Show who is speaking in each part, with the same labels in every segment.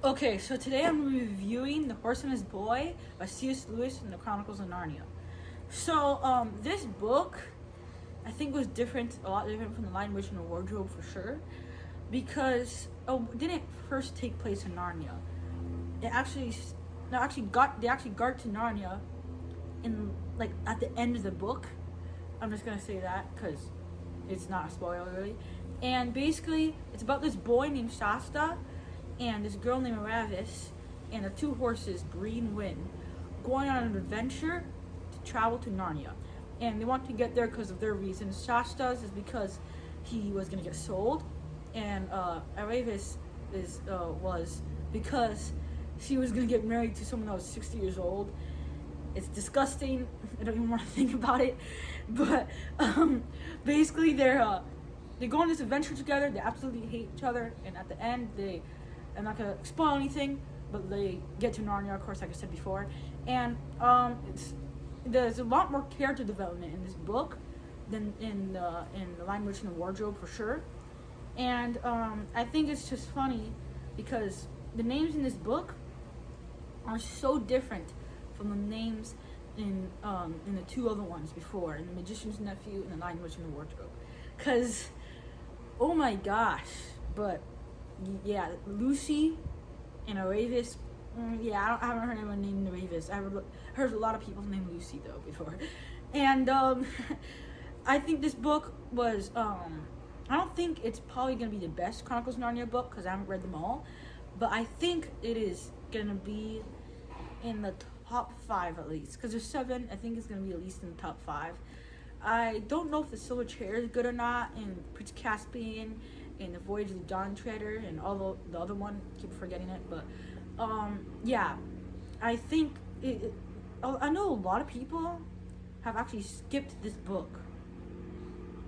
Speaker 1: Okay, so today I'm reviewing The Horse and His Boy by C.S. Lewis and the Chronicles of Narnia. So, this book, I think was a lot different from The Lion, Witch, and the Wardrobe for sure, because it didn't first take place in Narnia. They actually got to Narnia in at the end of the book. I'm just gonna say that because it's not a spoiler really. And basically, it's about this boy named Shasta and this girl named Ravis and the two horses, Bree and Win, going on an adventure to travel to Narnia. And they want to get there because of their reasons. Shasta's is because he was going to get sold, and Ravis was because she was going to get married to someone that was 60 years old. It's disgusting. I don't even want to think about it. But basically, they go on this adventure together. They absolutely hate each other, and at the end, I'm not gonna spoil anything, but they get to Narnia, of course, like I said before, and there's a lot more character development in this book than in The Lion, Witch, and the Wardrobe for sure. And I think it's just funny because the names in this book are so different from the names in the two other ones before, in The Magician's Nephew and The Lion, Witch, and the Wardrobe. Cause, oh my gosh, but yeah, Lucy and Aravis. I haven't heard anyone named Aravis. I heard a lot of people named Lucy though before, and I think this book was. I don't think it's probably gonna be the best Chronicles of Narnia book because I haven't read them all, but I think it is gonna be in the top 5 at least. Because there's 7, I think it's gonna be at least in the top 5. I don't know if the Silver Chair is good or not, and Prince Caspian, and The Voyage of the Dawn Treader, and all the other one, keep forgetting it, but yeah, I think I know a lot of people have actually skipped this book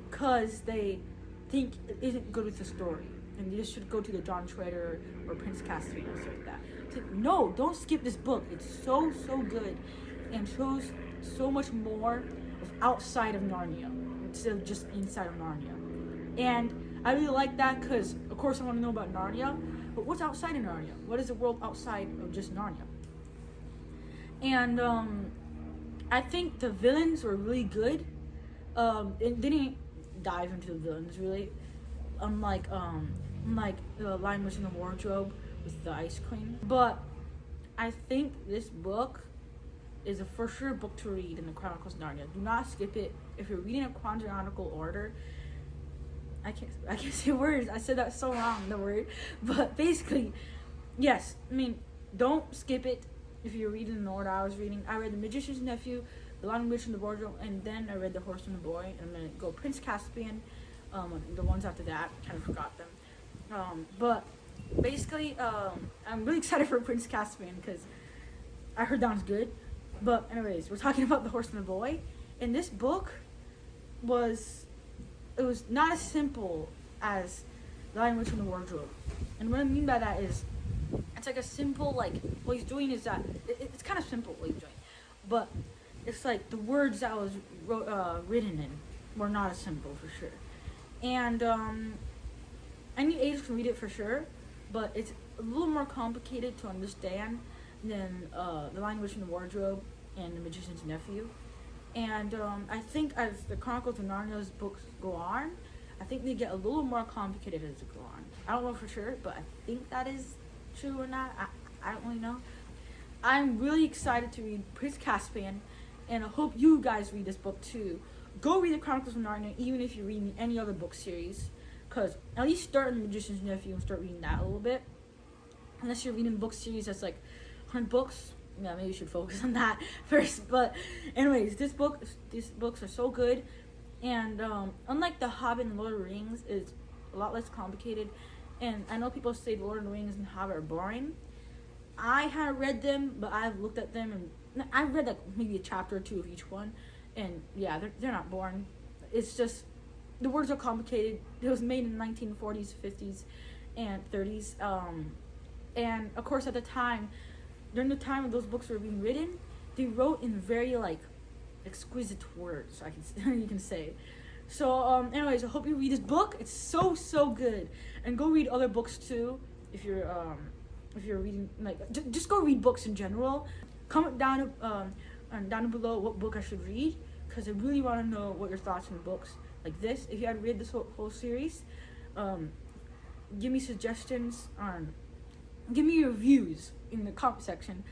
Speaker 1: because they think it isn't good with the story, and they just should go to the Dawn Treader or Prince Caspian or something like that. It's like, no, don't skip this book. It's so good and shows so much more of outside of Narnia instead of just inside of Narnia. And I really like that because, of course, I want to know about Narnia, but what's outside of Narnia? What is the world outside of just Narnia? And I think the villains were really good. It didn't dive into the villains really, unlike The Lion, Witch, and the Wardrobe with the Ice Queen. But I think this book is a for sure book to read in the Chronicles of Narnia. Do not skip it. If you're reading in chronological order, I can't say words. I said that so wrong, the word. But basically, yes. I mean, don't skip it if you're reading in the order I was reading. I read The Magician's Nephew, The Lion, Witch, and the Wardrobe, and then I read The Horse and the Boy. And I'm gonna go Prince Caspian. The ones after that, kind of forgot them. But basically, I'm really excited for Prince Caspian because I heard that was good. But anyways, we're talking about The Horse and the Boy, and this book was not as simple as The Lion, Witch, and the Wardrobe. And what I mean by that is, it's like a simple, what he's doing is that, it's kind of simple what he's doing. But it's like the words that was written in were not as simple for sure. And any age can read it for sure, but it's a little more complicated to understand than The Lion, Witch, and the Wardrobe and The Magician's Nephew. And I think as the Chronicles of Narnia's books go on, I think they get a little more complicated as they go on. I don't know for sure, but I think that is true or not. I don't really know. I'm really excited to read Prince Caspian, and I hope you guys read this book too. Go read the Chronicles of Narnia, even if you're reading any other book series, because at least start in The Magician's Nephew and start reading that a little bit. Unless you're reading a book series that's like 100 books, yeah, maybe you should focus on that first. But anyways, these books are so good, and unlike The Hobbit and Lord of the Rings, it's a lot less complicated. And I know people say The Lord of the Rings and Hobbit are boring. I haven't read them, but I've looked at them, and I've read maybe a chapter or 2 of each one, and yeah, they're not boring. It's just the words are complicated. It was made in the 1940s, 50s, and 30s, and of course at the time, during the time when those books were being written, they wrote in very exquisite words, you can say. So anyways, I hope you read this book. It's so good, and go read other books too if you're if you're reading, like, just go read books in general. Comment down below what book I should read, because I really want to know what your thoughts on books like this. If you had read this whole series, give me suggestions on, give me your views in the comment section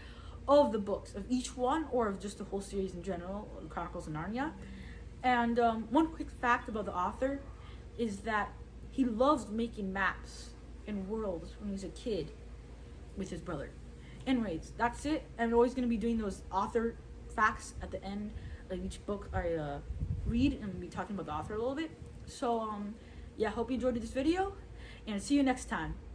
Speaker 1: of the books, of each one, or of just the whole series in general, Chronicles of Narnia. And one quick fact about the author is that he loves making maps and worlds when he's a kid with his brother. Anyways, that's it. I'm always going to be doing those author facts at the end of each book I read, and be talking about the author a little bit. So yeah, hope you enjoyed this video, and see you next time.